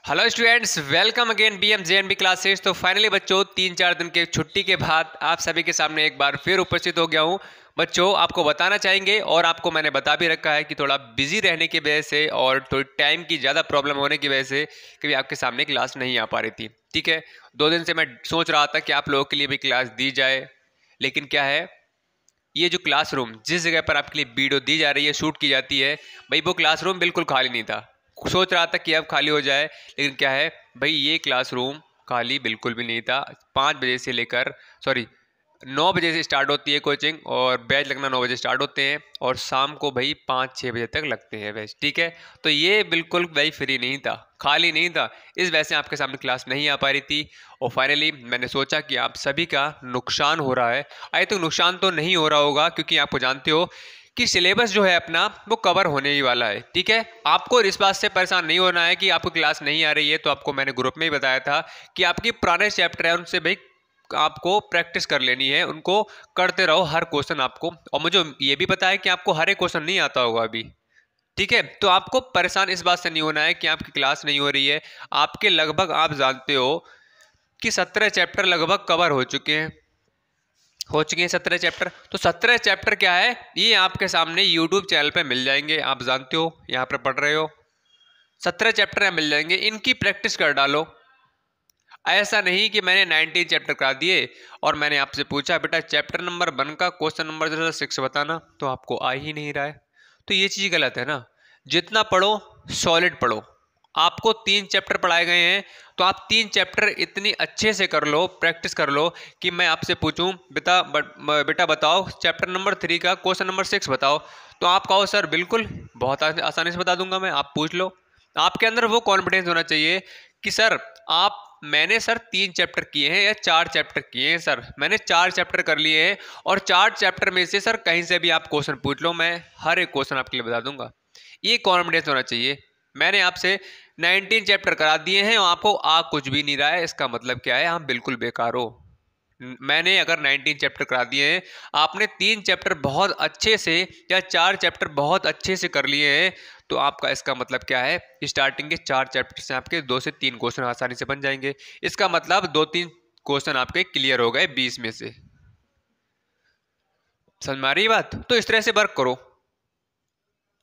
Hello students, welcome again BM classes. तो finally बच्चों 3-4 दिन के छुट्टी के बाद आप सभी के सामने एक बार फिर उपस्थित हो गया हूं। बच्चों आपको बताना चाहेंगे और आपको मैंने बता भी रखा है कि थोड़ा बिजी रहने की वजह से और थोड़ी टाइम की ज़्यादा प्रॉब्लम होने की वजह से कभी आपके सामने क्लास नहीं आ पा रही थी। ठीक है, 2 दिन से मैं सोच रहा था कि आप लोगों के लिए भी क्लास दी जाए, लेकिन क्या है, ये जो क्लासरूम जिस जगह पर आपके लिए वीडियो दी जा रही है, शूट की जाती है, भाई वो क्लासरूम बिल्कुल खाली नहीं था। सोच रहा था कि अब खाली हो जाए, लेकिन क्या है भाई, ये क्लासरूम खाली बिल्कुल भी नहीं था। 5 बजे से लेकर, सॉरी, 9 बजे से स्टार्ट होती है कोचिंग और बैच लगना 9 बजे स्टार्ट होते हैं और शाम को भाई 5-6 बजे तक लगते हैं बैच। ठीक है, तो ये बिल्कुल भाई फ्री नहीं था, खाली नहीं था। इस वजह से आपके सामने क्लास नहीं आ पा रही थी और फाइनली मैंने सोचा कि आप सभी का नुकसान हो रहा है। आई तो नुकसान तो नहीं हो रहा होगा, क्योंकि आपको जानते हो कि सिलेबस जो है अपना वो कवर होने ही वाला है। ठीक है, आपको इस बात से परेशान नहीं होना है कि आपको क्लास नहीं आ रही है। तो आपको मैंने ग्रुप में ही बताया था कि आपकी पुराने चैप्टर है उनसे भाई आपको प्रैक्टिस कर लेनी है, उनको करते रहो हर क्वेश्चन आपको। और मुझे ये भी पता है कि आपको हर एक क्वेश्चन नहीं आता होगा अभी। ठीक है, तो आपको परेशान इस बात से नहीं होना है कि आपकी क्लास नहीं हो रही है। आपके लगभग आप जानते हो कि 17 चैप्टर लगभग कवर हो चुके हैं 17 चैप्टर। तो 17 चैप्टर क्या है, ये आपके सामने यूट्यूब चैनल पे मिल जाएंगे। आप जानते हो, यहाँ पर पढ़ रहे हो, 17 चैप्टर यहाँ मिल जाएंगे, इनकी प्रैक्टिस कर डालो। ऐसा नहीं कि मैंने 19 चैप्टर करा दिए और मैंने आपसे पूछा बेटा चैप्टर नंबर 1 का क्वेश्चन नंबर जरा 6 बताना, तो आपको आ ही नहीं रहा है। तो ये चीज़ गलत है ना। जितना पढ़ो सॉलिड पढ़ो। आपको 3 चैप्टर पढ़ाए गए हैं, तो आप 3 चैप्टर इतनी अच्छे से कर लो, प्रैक्टिस कर लो कि मैं आपसे पूछूं बेटा बताओ चैप्टर नंबर 3 का क्वेश्चन नंबर 6 बताओ, तो आप कहो सर बिल्कुल बहुत आसानी से बता दूंगा मैं। आप पूछ लो। आपके अंदर वो कॉन्फिडेंस होना चाहिए कि सर आप मैंने सर 3 चैप्टर किए हैं या 4 चैप्टर किए हैं, सर मैंने 4 चैप्टर कर लिए हैं और 4 चैप्टर में से सर कहीं से भी आप क्वेश्चन पूछ लो, मैं हर एक क्वेश्चन आपके लिए बता दूंगा। ये कॉन्फिडेंस होना चाहिए। मैंने आपसे 19 चैप्टर करा दिए हैं और आपको आ कुछ भी नहीं रहा है, इसका मतलब क्या है, आप बिल्कुल बेकार हो। मैंने अगर 19 चैप्टर करा दिए हैं, आपने 3 चैप्टर बहुत अच्छे से या 4 चैप्टर बहुत अच्छे से कर लिए हैं, तो आपका इसका मतलब क्या है, स्टार्टिंग के 4 चैप्टर से आपके 2 से 3 क्वेश्चन आसानी से बन जाएंगे। इसका मतलब 2-3 क्वेश्चन आपके क्लियर हो गए 20 में से। समझ में आ रही बात? तो इस तरह से वर्क करो।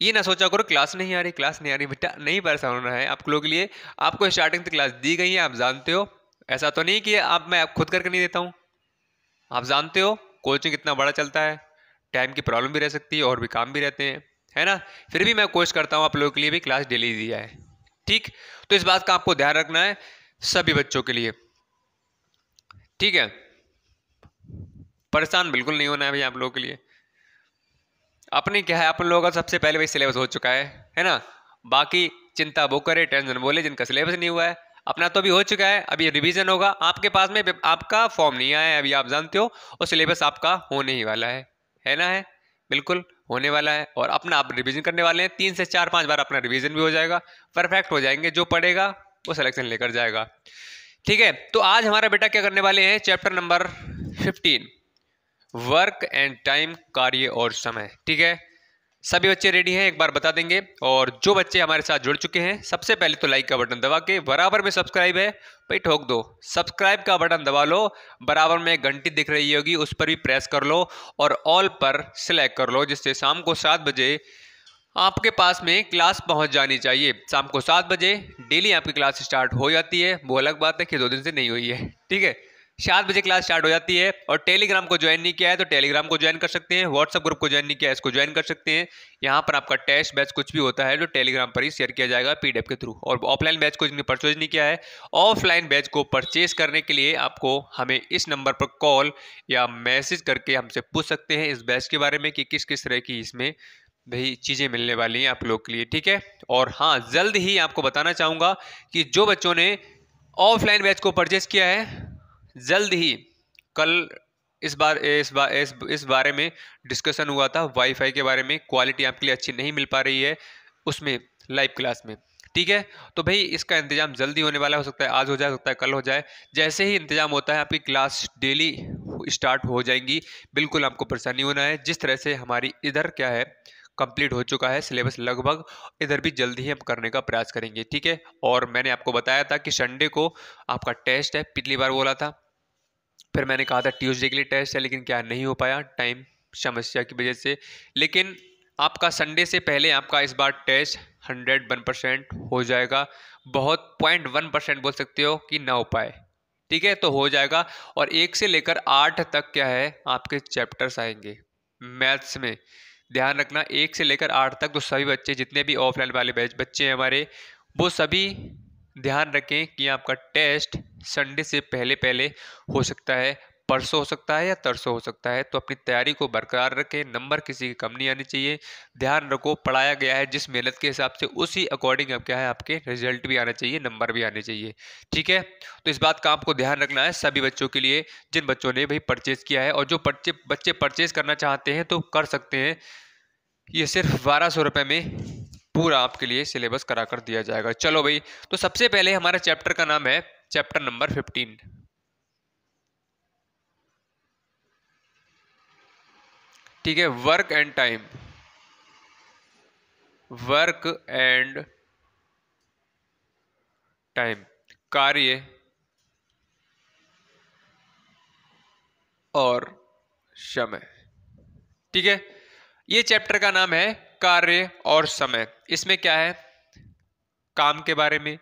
ये ना सोचा करो क्लास नहीं आ रही, क्लास नहीं आ रही। बेटा नहीं परेशान होना है आप लोगों के लिए। आपको स्टार्टिंग से क्लास दी गई है, आप जानते हो। ऐसा तो नहीं कि मैं खुद करके नहीं देता हूँ। आप जानते हो कोचिंग कितना बड़ा चलता है, टाइम की प्रॉब्लम भी रह सकती है और भी काम भी रहते हैं, है ना। फिर भी मैं कोशिश करता हूँ आप लोगों के लिए भी क्लास डेली दी जाए। ठीक, तो इस बात का आपको ध्यान रखना है सभी बच्चों के लिए। ठीक है, परेशान बिल्कुल नहीं होना है भाई आप लोगों के लिए। अपनी क्या है, अपन लोगों का सबसे पहले भाई सिलेबस हो चुका है ना। बाकी चिंता वो करे, टेंशन बोले जिनका सिलेबस नहीं हुआ है। अपना तो अभी हो चुका है, अभी रिवीजन होगा। आपके पास में आपका फॉर्म नहीं आया है अभी, आप जानते हो, और सिलेबस आपका होने ही वाला है ना, है बिल्कुल होने वाला है। और अपना आप रिवीजन करने वाले हैं, 3 से 4-5 बार अपना रिवीजन भी हो जाएगा, परफेक्ट हो जाएंगे। जो पढ़ेगा वो सिलेक्शन लेकर जाएगा। ठीक है, तो आज हमारा बेटा क्या करने वाले हैं, chapter number 15, work and time, कार्य और समय। ठीक है, सभी बच्चे रेडी हैं, एक बार बता देंगे। और जो बच्चे हमारे साथ जुड़ चुके हैं, सबसे पहले तो लाइक का बटन दबा के, बराबर में सब्सक्राइब है भाई ठोक दो, सब्सक्राइब का बटन दबा लो। बराबर में एक घंटी दिख रही होगी, उस पर भी प्रेस कर लो और ऑल पर सिलेक्ट कर लो, जिससे शाम को 7 बजे आपके पास में क्लास पहुंच जानी चाहिए। शाम को 7 बजे डेली आपकी क्लास स्टार्ट हो जाती है। वो अलग बात है कि 2 दिन से नहीं हुई है। ठीक है, 7 बजे क्लास स्टार्ट हो जाती है। और टेलीग्राम को ज्वाइन नहीं किया है तो टेलीग्राम को ज्वाइन कर सकते हैं, व्हाट्सएप ग्रुप को ज्वाइन नहीं किया है इसको ज्वाइन कर सकते हैं। यहाँ पर आपका टेस्ट बैच कुछ भी होता है जो टेलीग्राम पर ही शेयर किया जाएगा PDF के थ्रू। और ऑफलाइन बैच को जिनने परचेज नहीं किया है, ऑफलाइन बैच को परचेज करने के लिए आपको हमें इस नंबर पर कॉल या मैसेज करके हमसे पूछ सकते हैं इस बैच के बारे में कि किस किस तरह की इसमें भाई चीज़ें मिलने वाली हैं आप लोग के लिए। ठीक है, और हाँ, जल्द ही आपको बताना चाहूँगा कि जो बच्चों ने ऑफलाइन बैच को परचेज किया है, जल्द ही कल इस बारे में डिस्कशन हुआ था, वाईफाई के बारे में। क्वालिटी आपके लिए अच्छी नहीं मिल पा रही है उसमें, लाइव क्लास में। ठीक है, तो भाई इसका इंतजाम जल्दी होने वाला, हो सकता है आज हो जाए, हो सकता है कल हो जाए। जैसे ही इंतजाम होता है आपकी क्लास डेली स्टार्ट हो जाएंगी। बिल्कुल आपको परेशानी होना है, जिस तरह से हमारी इधर क्या है, कंप्लीट हो चुका है सिलेबस लगभग, इधर भी जल्दी ही हम करने का प्रयास करेंगे, ठीक है। और मैंने आपको बताया था कि संडे को आपका टेस्ट है, पिछली बार बोला था। फिर मैंने कहा था ट्यूसडे के लिए टेस्ट है, लेकिन क्या नहीं हो पाया टाइम समस्या की वजह से। लेकिन आपका संडे से पहले आपका इस बार टेस्ट 101% हो जाएगा। बहुत 0.1% बोल सकते हो कि ना हो पाए, ठीक है, तो हो जाएगा। और 1 से लेकर 8 तक क्या है आपके चैप्टर्स आएंगे मैथ्स में। ध्यान रखना 1 से लेकर 8 तक तो सभी बच्चे जितने भी ऑफलाइन वाले बैच बच्चे हैं हमारे, वो सभी ध्यान रखें कि आपका टेस्ट संडे से पहले पहले हो सकता है, परसों हो सकता है या तरसों हो सकता है। तो अपनी तैयारी को बरकरार रखें, नंबर किसी की कम नहीं आनी चाहिए। ध्यान रखो पढ़ाया गया है जिस मेहनत के हिसाब से उसी अकॉर्डिंग अब क्या है आपके रिजल्ट भी आना चाहिए, नंबर भी आने चाहिए, ठीक है। तो इस बात का आपको ध्यान रखना है सभी बच्चों के लिए जिन बच्चों ने भाई परचेज किया है, और जो बच्चे परचेज करना चाहते हैं तो कर सकते हैं। ये सिर्फ 1200 रुपये में पूरा आपके लिए सिलेबस करा कर दिया जाएगा। चलो भाई, तो सबसे पहले हमारा चैप्टर का नाम है चैप्टर नंबर 15, ठीक है। Work and time, work and time, कार्य और समय, ठीक है। ये चैप्टर का नाम है कार्य और समय। इसमें क्या है, काम के बारे में,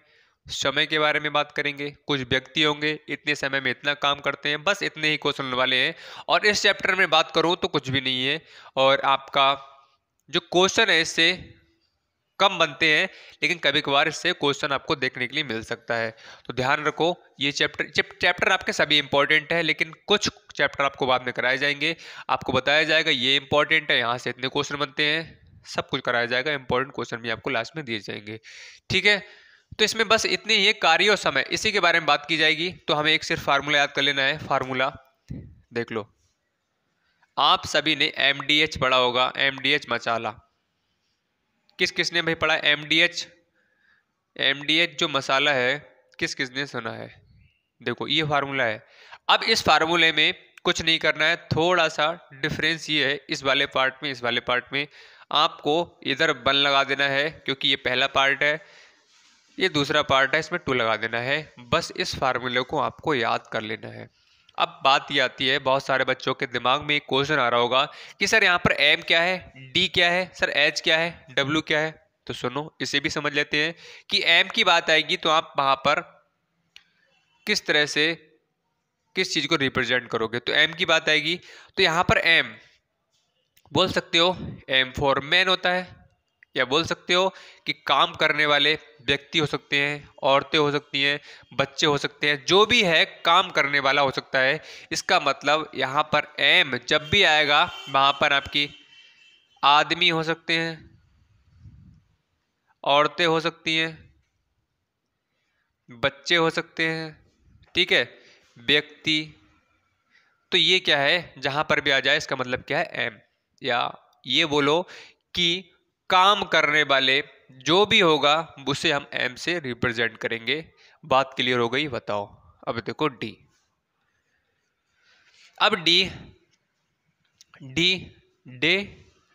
समय के बारे में बात करेंगे। कुछ व्यक्ति होंगे इतने समय में इतना काम करते हैं, बस इतने ही क्वेश्चन वाले हैं। और इस चैप्टर में बात करूं तो कुछ भी नहीं है, और आपका जो क्वेश्चन है इससे कम बनते हैं, लेकिन कभी कभार इससे क्वेश्चन आपको देखने के लिए मिल सकता है। तो ध्यान रखो ये चैप्टर आपके सभी इंपॉर्टेंट है, लेकिन कुछ चैप्टर आपको बाद में कराए जाएंगे। आपको बताया जाएगा ये इंपॉर्टेंट है, यहाँ से इतने क्वेश्चन बनते हैं, सब कुछ कराया जाएगा। इंपॉर्टेंट क्वेश्चन भी आपको लास्ट में दिए जाएंगे, ठीक है। तो इसमें बस इतनी ही कार्य और समय इसी के बारे में बात की जाएगी। तो हमें एक सिर्फ फार्मूला याद कर लेना है। फार्मूला देख लो, आप सभी ने एमडीएच पढ़ा होगा, एमडीएच मसाला। किस किसने भाई पढ़ा एमडीएच? एमडीएच जो मसाला है किस किसने सुना है? देखो ये फार्मूला है। अब इस फार्मूले में कुछ नहीं करना है, थोड़ा सा डिफरेंस ये है इस वाले पार्ट में, इस वाले पार्ट में आपको इधर 1 लगा देना है क्योंकि ये पहला पार्ट है, ये दूसरा पार्ट है, इसमें 2 लगा देना है। बस इस फार्मूले को आपको याद कर लेना है। अब बात ये आती है, बहुत सारे बच्चों के दिमाग में एक क्वेश्चन आ रहा होगा कि सर यहाँ पर एम क्या है, डी क्या है, सर एच क्या है, डब्ल्यू क्या है। तो सुनो इसे भी समझ लेते हैं कि एम की बात आएगी तो आप वहां पर किस तरह से किस चीज को रिप्रेजेंट करोगे। तो एम की बात आएगी तो यहाँ पर एम बोल सकते हो एम फॉर मैन होता है, या बोल सकते हो कि काम करने वाले व्यक्ति हो सकते हैं, औरतें हो सकती हैं, बच्चे हो सकते हैं, जो भी है काम करने वाला हो सकता है। इसका मतलब यहाँ पर एम जब भी आएगा वहां पर आपकी आदमी हो सकते हैं, औरतें हो सकती हैं, बच्चे हो सकते हैं, ठीक है, व्यक्ति। तो ये क्या है जहां पर भी आ जाए इसका मतलब क्या है एम, या ये बोलो कि काम करने वाले जो भी होगा उसे हम एम से रिप्रेजेंट करेंगे। बात क्लियर हो गई? बताओ। अब देखो डी। अब D, D day,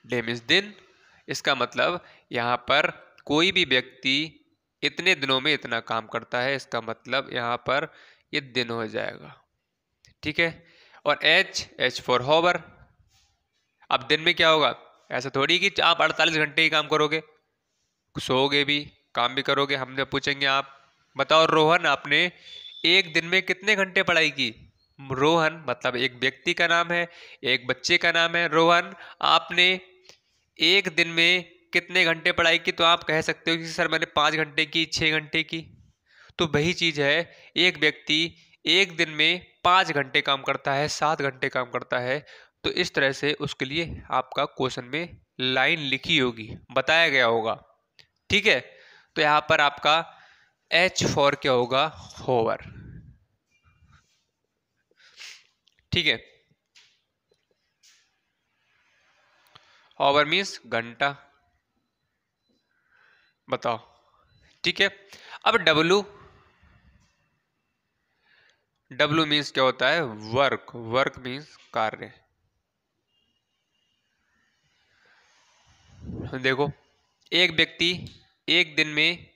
day means दिन। इसका मतलब यहां पर कोई भी व्यक्ति इतने दिनों में इतना काम करता है, इसका मतलब यहां पर ये दिन हो जाएगा, ठीक है। और एच, एच फॉर हॉवर। अब दिन में क्या होगा, ऐसा थोड़ी कि आप 48 घंटे ही काम करोगे, सोओगे भी काम भी करोगे। हमने पूछेंगे आप बताओ रोहन आपने एक दिन में कितने घंटे पढ़ाई की? रोहन मतलब एक व्यक्ति का नाम है, एक बच्चे का नाम है रोहन। आपने एक दिन में कितने घंटे पढ़ाई की? तो आप कह सकते हो कि सर मैंने 5 घंटे की, 6 घंटे की। तो वही चीज है, एक व्यक्ति एक दिन में 5 घंटे काम करता है, 7 घंटे काम करता है। तो इस तरह से उसके लिए आपका क्वेश्चन में लाइन लिखी होगी, बताया गया होगा, ठीक है। तो यहां पर आपका एच फॉर क्या होगा, होवर, ठीक है। होवर मीन्स घंटा, बताओ, ठीक है। अब डब्लू, डब्लू मीन्स क्या होता है, वर्क, वर्क मीन्स कार्य, देखो, एक व्यक्ति एक दिन में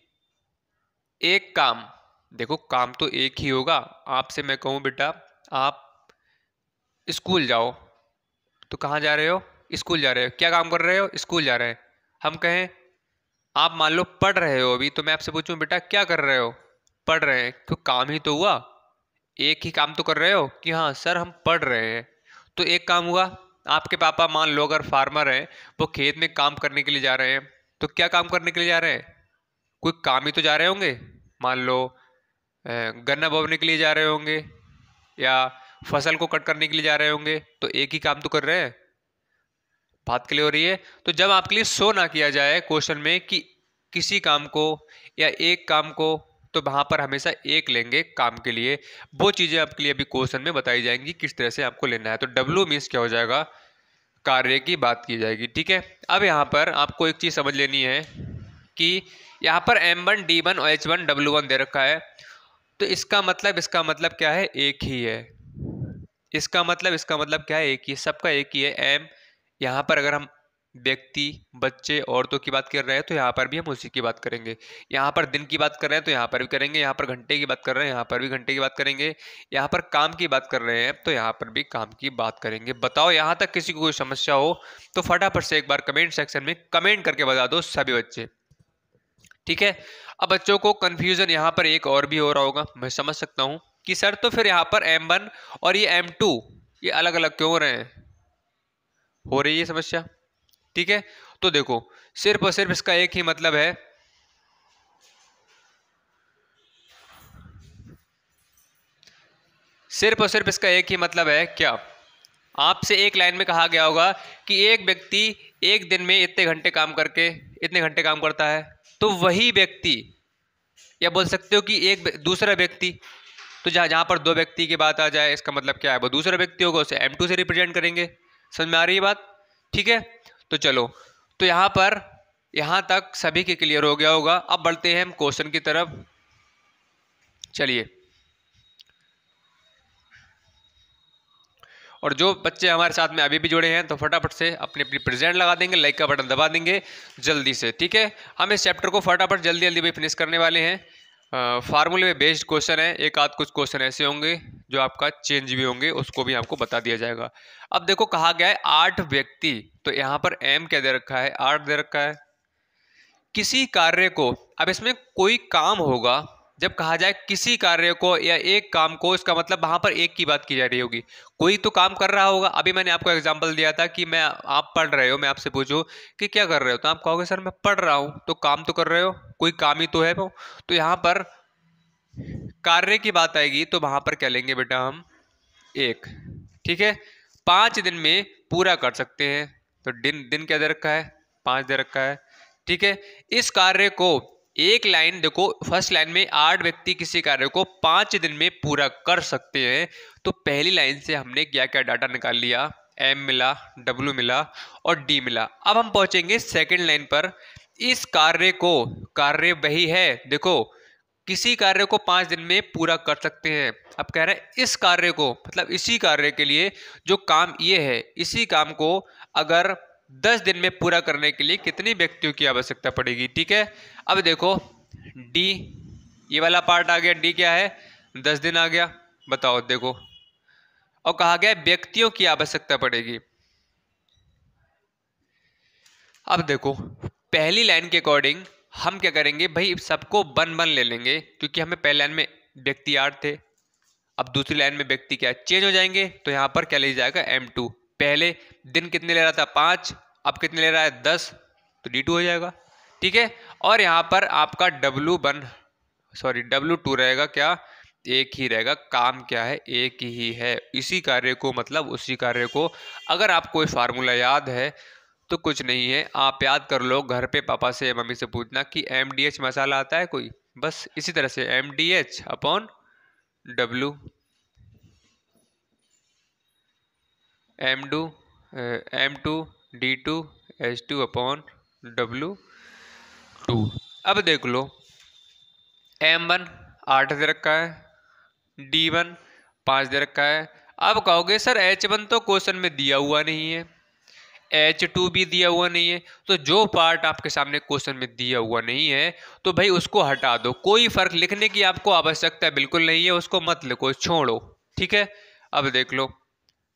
एक काम, देखो काम तो एक ही होगा। आपसे मैं कहूँ बेटा आप स्कूल जाओ, तो कहाँ जा रहे हो? स्कूल जा रहे हो। क्या काम कर रहे हो? स्कूल जा रहे हैं। हम कहें आप मान लो पढ़ रहे हो अभी, तो मैं आपसे पूछूं बेटा क्या कर रहे हो? पढ़ रहे हैं। तो काम ही तो हुआ, एक ही काम तो कर रहे हो कि हाँ सर हम पढ़ रहे हैं, तो एक काम हुआ। आपके पापा मान लो अगर फार्मर हैं, वो खेत में काम करने के लिए जा रहे हैं, तो क्या काम करने के लिए जा रहे हैं? कोई काम ही तो जा रहे होंगे। मान लो गन्ना बोने के लिए जा रहे होंगे, या फसल को कट करने के लिए जा रहे होंगे, तो एक ही काम तो कर रहे हैं। बात क्लियर हो रही है? तो जब आपके लिए शो ना किया जाए क्वेश्चन में कि किसी काम को या एक काम को, तो वहां पर हमेशा एक लेंगे काम के लिए। वो चीजें आपके लिए अभी क्वेश्चन में बताई जाएंगी किस तरह से आपको लेना है। तो डब्ल्यू मीन्स क्या हो जाएगा? कार्य की बात की जाएगी। ठीक है, अब यहाँ पर आपको एक चीज समझ लेनी है कि यहाँ पर M1 D1 और H1 W1 दे रखा है, तो इसका मतलब क्या है? एक ही है। इसका मतलब क्या है? एक ही, सबका एक ही है। एम, यहाँ पर अगर हम व्यक्ति, बच्चे, औरतों की बात कर रहे हैं तो यहाँ पर भी हम उसी की बात करेंगे। यहाँ पर दिन की बात कर रहे हैं तो यहाँ पर भी करेंगे। यहाँ पर घंटे की बात कर रहे हैं, यहाँ पर भी घंटे की बात करेंगे। यहाँ पर काम की बात कर रहे हैं तो यहाँ पर भी काम की बात करेंगे। बताओ यहाँ तक किसी को कोई समस्या हो तो फटाफट से एक बार कमेंट सेक्शन में कमेंट करके बता दो सभी बच्चे। ठीक है, अब बच्चों को कंफ्यूजन यहाँ पर एक और भी हो रहा होगा, मैं समझ सकता हूँ कि सर तो फिर यहाँ पर M1 और ये M2 ये अलग अलग क्यों हो रहे हैं? हो रही है समस्या। ठीक है, तो देखो सिर्फ और सिर्फ इसका एक ही मतलब है, सिर्फ और सिर्फ इसका एक ही मतलब है क्या? आपसे एक लाइन में कहा गया होगा कि एक व्यक्ति एक दिन में इतने घंटे काम करके इतने घंटे काम करता है, तो वही व्यक्ति, या बोल सकते हो कि एक दूसरा व्यक्ति, तो जहां जहां पर दो व्यक्ति की बात आ जाए इसका मतलब क्या है? वो दूसरा व्यक्ति होगा, उसे M2 से रिप्रेजेंट करेंगे। समझ में आ रही है बात? ठीक है, तो चलो, तो यहां पर यहां तक सभी के क्लियर हो गया होगा। अब बढ़ते हैं हम क्वेश्चन की तरफ। चलिए, और जो बच्चे हमारे साथ में अभी भी जुड़े हैं तो फटाफट से अपनी अपनी प्रेजेंट लगा देंगे, लाइक का बटन दबा देंगे जल्दी से। ठीक है, हम इस चैप्टर को फटाफट जल्दी जल्दी भी फिनिश करने वाले हैं। फार्मूले में बेस्ड क्वेश्चन है, एक आध कुछ क्वेश्चन ऐसे होंगे जो आपका चेंज भी होंगे, उसको भी आपको बता दिया जाएगा। अब देखो कहा गया है 8 व्यक्ति, तो यहाँ पर M क्या दे रखा है? 8 दे रखा है। किसी कार्य को, अब इसमें कोई काम होगा, जब कहा जाए किसी कार्य को या एक काम को, इसका मतलब वहां पर एक की बात की जा रही होगी। कोई तो काम कर रहा होगा। अभी मैंने आपको एग्जांपल दिया था कि मैं, आप पढ़ रहे हो, मैं आपसे पूछूं कि क्या कर रहे हो, तो आप कहोगे सर मैं पढ़ रहा हूं, तो काम तो कर रहे हो, कोई काम ही तो है वो। तो यहाँ पर कार्य की बात आएगी तो वहां पर क्या लेंगे बेटा? हम एक। ठीक है, 5 दिन में पूरा कर सकते हैं, तो दिन दिन क्या दे रखा है? 5 दे रखा है। ठीक है, इस कार्य को एक लाइन देखो, फर्स्ट लाइन में 8 व्यक्ति किसी कार्य को 5 दिन में पूरा कर सकते हैं, तो पहली लाइन से हमने क्या क्या डाटा निकाल लिया? M मिला, W मिला और D मिला। अब हम पहुंचेंगे सेकंड लाइन पर। इस कार्य को, कार्य वही है, देखो किसी कार्य को 5 दिन में पूरा कर सकते हैं। अब कह रहे हैं इस कार्य को, मतलब इसी कार्य के लिए जो काम ये है, इसी काम को अगर 10 दिन में पूरा करने के लिए कितने व्यक्तियों की आवश्यकता पड़ेगी? ठीक है, अब देखो डी, ये वाला पार्ट आ गया। डी क्या है? 10 दिन आ गया। बताओ देखो, और कहा गया व्यक्तियों की आवश्यकता पड़ेगी। अब देखो पहली लाइन के अकॉर्डिंग हम क्या करेंगे भाई? सबको वन वन ले लेंगे, क्योंकि हमें पहली लाइन में व्यक्ति 8 थे। अब दूसरी लाइन में व्यक्ति क्या चेंज हो जाएंगे, तो यहाँ पर क्या ले जाएगा? M2। पहले दिन कितने ले रहा था? 5, अब कितने ले रहा है? 10, तो D2 हो जाएगा। ठीक है, और यहाँ पर आपका W2 रहेगा क्या? एक ही रहेगा। काम क्या है? एक ही है। इसी कार्य को, मतलब उसी कार्य को, अगर आपको कोई फार्मूला याद है तो कुछ नहीं है, आप याद कर लो, घर पे पापा से या मम्मी से पूछना कि MDH मसाला आता है कोई, बस इसी तरह से MDH upon W, M2 D2 H2 upon W2। अब देख लो M1 8 दे रखा है, D1 5 दे रखा है। अब कहोगे सर H1 तो क्वेश्चन में दिया हुआ नहीं है, H2 भी दिया हुआ नहीं है। तो जो पार्ट आपके सामने क्वेश्चन में दिया हुआ नहीं है तो भाई उसको हटा दो, कोई फर्क लिखने की आपको आवश्यकता बिल्कुल नहीं है, उसको मत लिखो, छोड़ो। ठीक है, अब देख लो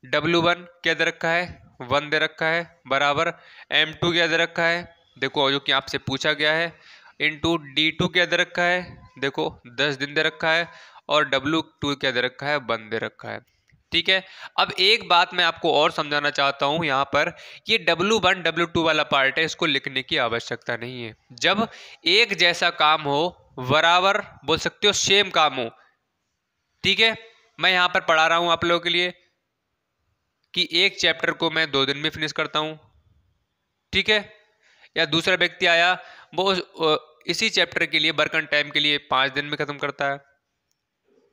W1 क्या दे रखा है, 1 दे रखा है, बराबर M2 क्या दे रखा है, देखो जो कि आपसे पूछा गया है, इंटू D2 क्या दे रखा है, देखो 10 दिन दे रखा है, और W2 क्या दे रखा है, 1 दे रखा है। ठीक है, अब एक बात मैं आपको और समझाना चाहता हूं, यहां पर ये W1 W2 वाला पार्ट है, इसको लिखने की आवश्यकता नहीं है। जब एक जैसा काम हो, बराबर बोल सकते हो सेम काम हो, ठीक है, मैं यहां पर पढ़ा रहा हूं आप लोगों के लिए कि एक चैप्टर को मैं 2 दिन में फिनिश करता हूं, ठीक है, या दूसरा व्यक्ति आया वो इसी चैप्टर के लिए वर्क ऑन टाइम के लिए 5 दिन में खत्म करता है,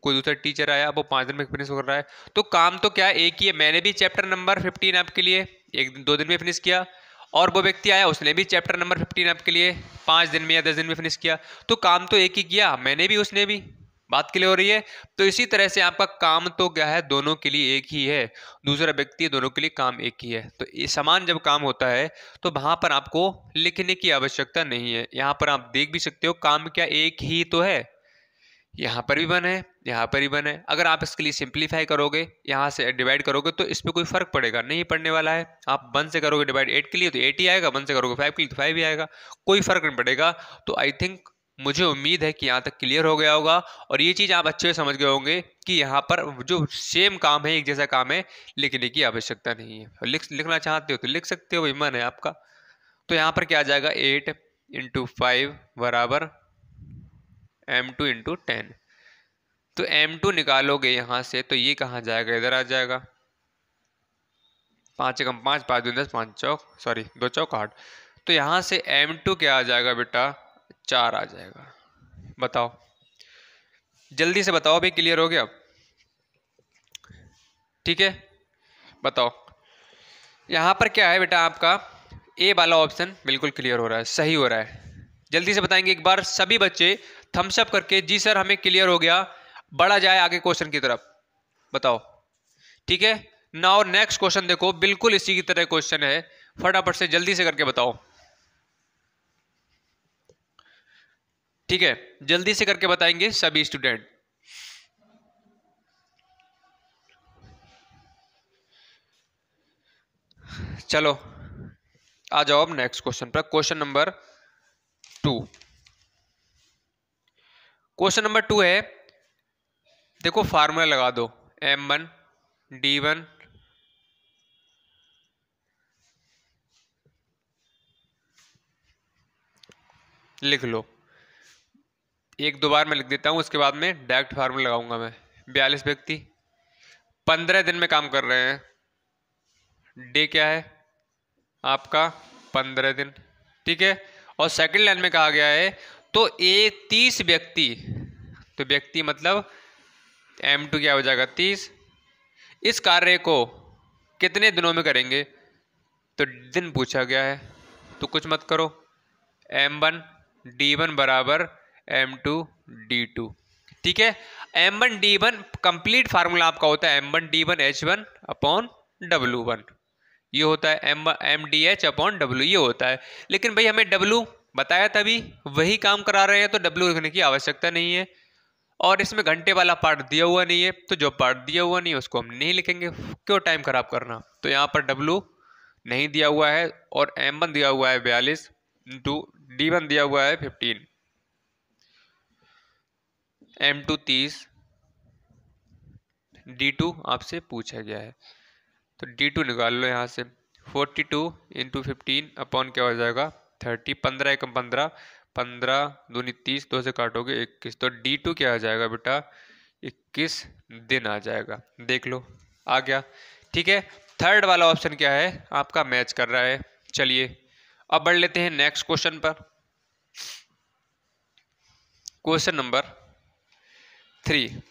कोई दूसरा टीचर आया वो 5 दिन में फिनिश कर रहा है, तो काम तो क्या एक ही है। मैंने भी चैप्टर नंबर 15 आपके लिए 2 दिन में फिनिश किया, और वो व्यक्ति आया उसने भी चैप्टर नंबर 15 आपके लिए 5 दिन में या 10 दिन में फिनिश किया, तो काम तो एक ही किया, मैंने भी उसने भी। बात क्लियर हो रही है? तो इसी तरह से आपका काम तो क्या है, दोनों के लिए एक ही है, दूसरा व्यक्ति दोनों के लिए काम एक ही है। तो ये समान जब काम होता है तो वहां पर आपको लिखने की आवश्यकता नहीं है। यहां पर आप देख भी सकते हो काम क्या एक ही तो है, यहाँ पर भी 1 है, यहाँ पर भी 1 है। अगर आप इसके लिए सिंप्लीफाई करोगे, यहाँ से डिवाइड करोगे, तो इस पर कोई फर्क पड़ेगा नहीं पड़ने वाला है। आप 1 से करोगे डिवाइड 8 के लिए तो 8 ही आएगा, 1 से करोगे 5 के लिए तो 5 ही आएगा, कोई फर्क नहीं पड़ेगा। तो आई थिंक मुझे उम्मीद है कि यहाँ तक क्लियर हो गया होगा, और ये चीज़ आप अच्छे से समझ गए होंगे कि यहाँ पर जो सेम काम है, एक जैसा काम है, लिखने की आवश्यकता नहीं है। और लिखना चाहते हो तो लिख सकते हो, भाई मन है आपका। तो यहाँ पर क्या आ जाएगा, 8 × 5 बराबर M2 × 10। तो M2 निकालोगे यहां से तो ये कहाँ जाएगा, इधर आ जाएगा, 5 × 5 5 दूनी 10, 5 चौक 2 चौक 8। तो यहां से M2 क्या आ जाएगा बेटा, 4 आ जाएगा। बताओ जल्दी से बताओ, भाई क्लियर हो गया? ठीक है, बताओ यहां पर क्या है बेटा, आपका ए वाला ऑप्शन बिल्कुल क्लियर हो रहा है, सही हो रहा है। जल्दी से बताएंगे एक बार सभी बच्चे थम्स अप करके, जी सर हमें क्लियर हो गया, बढ़ा जाए आगे क्वेश्चन की तरफ। बताओ, ठीक है। नाउ नेक्स्ट क्वेश्चन देखो, बिल्कुल इसी की तरह क्वेश्चन है, फटाफट से जल्दी से करके बताओ। ठीक है, जल्दी से करके बताएंगे सभी स्टूडेंट। चलो आ जाओ अब नेक्स्ट क्वेश्चन पर, क्वेश्चन नंबर 2। क्वेश्चन नंबर 2 है, देखो फार्मूला लगा दो, M1 D1 लिख लो। एक दो बार मैं लिख देता हूं, उसके बाद में डायरेक्ट फार्मूला लगाऊंगा मैं। 42 व्यक्ति 15 दिन में काम कर रहे हैं, डे क्या है आपका 15 दिन, ठीक है। और सेकंड लाइन में कहा गया है तो 30 व्यक्ति, तो व्यक्ति मतलब M2 क्या हो जाएगा 30, इस कार्य को कितने दिनों में करेंगे, तो दिन पूछा गया है, तो कुछ मत करो, M1 D1 बराबर M2 D2, ठीक है। M1 D1 कंप्लीट फार्मूला आपका होता है M1 D1 H1 upon W1, ये होता है MDH अपॉन W, ये होता है। लेकिन भाई हमें W बताया तभी वही काम करा रहे हैं, तो W लिखने की आवश्यकता नहीं है। और इसमें घंटे वाला पार्ट दिया हुआ नहीं है, तो जो पार्ट दिया हुआ नहीं है उसको हम नहीं लिखेंगे, क्यों टाइम खराब करना। तो यहाँ पर W नहीं दिया हुआ है, और M1 दिया हुआ है 42 इंटू D1 दिया हुआ है 15, M2 30, D2 आपसे पूछा गया है, तो D2 निकाल लो यहाँ से। 42 इंटू 15 अपॉन क्या हो जाएगा 30, 15 एकम 15, 15 दूनी 30, 2 से काटोगे 21, तो D2 क्या आ जाएगा बेटा 21 दिन आ जाएगा। देख लो आ गया, ठीक है। थर्ड वाला ऑप्शन क्या है आपका, मैच कर रहा है। चलिए अब बढ़ लेते हैं नेक्स्ट क्वेश्चन पर, question number 3।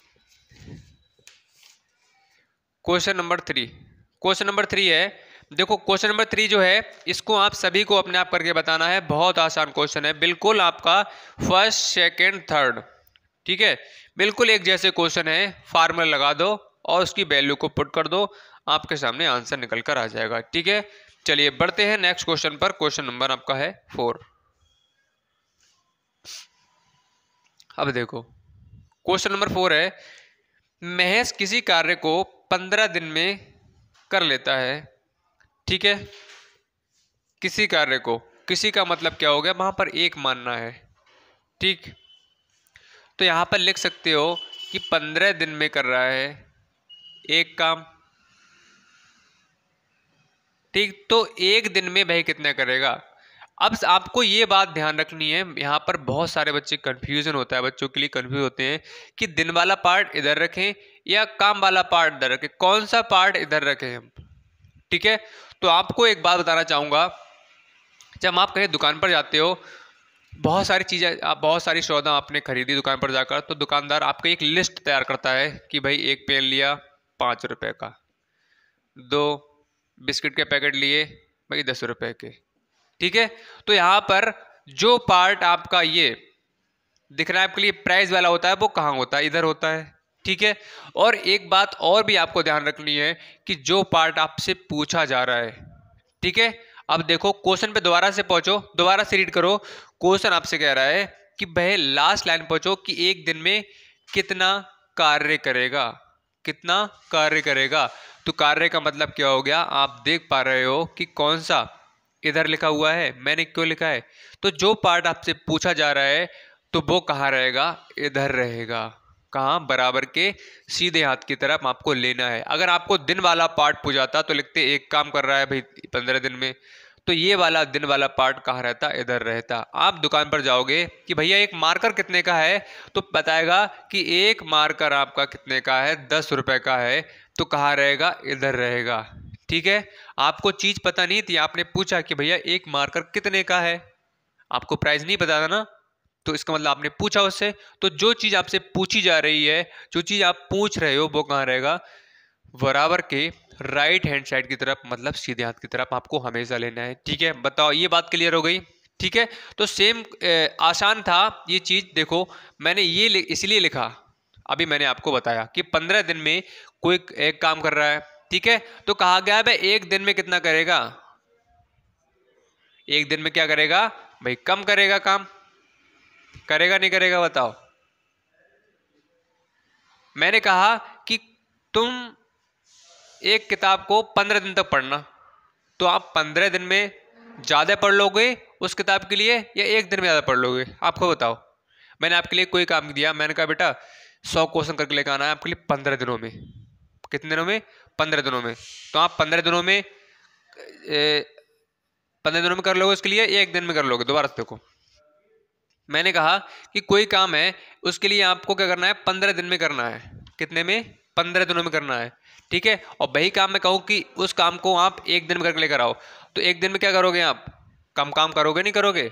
Question number 3, question number 3 है, देखो क्वेश्चन नंबर 3 जो है इसको आप सभी को अपने आप करके बताना है, बहुत आसान क्वेश्चन है, बिल्कुल आपका फर्स्ट सेकंड थर्ड, ठीक है, बिल्कुल एक जैसे क्वेश्चन है। फार्मूला लगा दो और उसकी वैल्यू को पुट कर दो, आपके सामने आंसर निकल कर आ जाएगा, ठीक है। चलिए बढ़ते हैं नेक्स्ट क्वेश्चन पर। क्वेश्चन नंबर आपका है 4। अब देखो क्वेश्चन नंबर 4 है, महज किसी कार्य को 15 दिन में कर लेता है। ठीक है, किसी कार्य को, किसी का मतलब क्या हो गया, वहां पर एक मानना है। ठीक, तो यहां पर लिख सकते हो कि 15 दिन में कर रहा है एक काम। ठीक, तो एक दिन में भाई कितना करेगा। अब आपको ये बात ध्यान रखनी है, यहाँ पर बहुत सारे बच्चे कंफ्यूजन होता है, बच्चों के लिए कंफ्यूज होते हैं कि दिन वाला पार्ट इधर रखें या काम वाला पार्ट इधर रखें, कौन सा पार्ट इधर रखें हम। ठीक है, तो आपको एक बात बताना चाहूंगा, जब आप कहीं दुकान पर जाते हो, बहुत सारी चीज़ें, आप बहुत सारी सौदा आपने खरीदी दुकान पर जाकर, तो दुकानदार आपको एक लिस्ट तैयार करता है कि भाई एक पेन लिया 5 रुपए का, 2 बिस्किट के पैकेट लिए भाई 10 रुपए के। ठीक है, तो यहां पर जो पार्ट आपका ये दिख रहा है आपके लिए प्राइस वाला होता है, वो कहाँ होता है, इधर होता है। ठीक है, और एक बात और भी आपको ध्यान रखनी है कि जो पार्ट आपसे पूछा जा रहा है। ठीक है, अब देखो क्वेश्चन पे दोबारा से पहुंचो, दोबारा से रीड करो। क्वेश्चन आपसे कह रहा है कि भाई लास्ट लाइन पहुंचो कि एक दिन में कितना कार्य करेगा, कितना कार्य करेगा। तो कार्य का मतलब क्या हो गया, आप देख पा रहे हो कि कौन सा इधर लिखा हुआ है, मैंने क्यों लिखा है, तो जो पार्ट आपसे पूछा जा रहा है तो वो कहाँ रहेगा, इधर रहेगा। कहाँ, बराबर के सीधे हाथ की तरफ आपको लेना है। अगर आपको दिन वाला पार्ट पूछाता तो लिखते एक काम कर रहा है भाई 15 दिन में, तो ये वाला दिन वाला पार्ट कहाँ रहता, इधर रहता। आप दुकान पर जाओगे कि भैया एक मार्कर कितने का है, तो बताएगा कि एक मार्कर आपका कितने का है, 10 रुपए का है, तो कहाँ रहेगा, इधर रहेगा। ठीक है, आपको चीज पता नहीं थी, आपने पूछा कि भैया एक मार्कर कितने का है, आपको प्राइस नहीं पता था ना, तो इसका मतलब आपने पूछा उससे, तो जो चीज आपसे पूछी जा रही है, जो चीज आप पूछ रहे हो, वो कहाँ रहेगा, बराबर के राइट हैंड साइड की तरफ, मतलब सीधे हाथ की तरफ आपको हमेशा लेना है। ठीक है, बताओ ये बात क्लियर हो गई। ठीक है, तो सेम आसान था ये चीज। देखो मैंने ये इसलिए लिखा, अभी मैंने आपको बताया कि 15 दिन में कोई एक काम कर रहा है। ठीक है, तो कहा गया है भाई एक दिन में कितना करेगा, एक दिन में क्या करेगा भाई, कम करेगा काम, करेगा नहीं करेगा बताओ। मैंने कहा कि तुम एक किताब को 15 दिन तक पढ़ना, तो आप 15 दिन में ज्यादा पढ़ लोगे उस किताब के लिए या एक दिन में ज्यादा पढ़ लोगे, आपको बताओ। मैंने आपके लिए कोई काम दिया, मैंने कहा बेटा 100 क्वेश्चन करके लेकर आना है आपके लिए 15 दिनों में। कितने दिनों में, 15 दिनों में। तो आप 15 दिनों में 15 दिनों में कर लोगे उसके लिए या एक दिन में कर लोगे, दोबारा से देखो। मैंने कहा कि कोई काम है उसके लिए आपको क्या करना है, 15 दिन में करना है। कितने में, 15 दिनों में करना है। ठीक है, और वही काम मैं कहूँ कि उस काम को आप एक दिन में करके लेकर आओ, तो एक दिन में क्या करोगे आप, कम काम करोगे नहीं करोगे,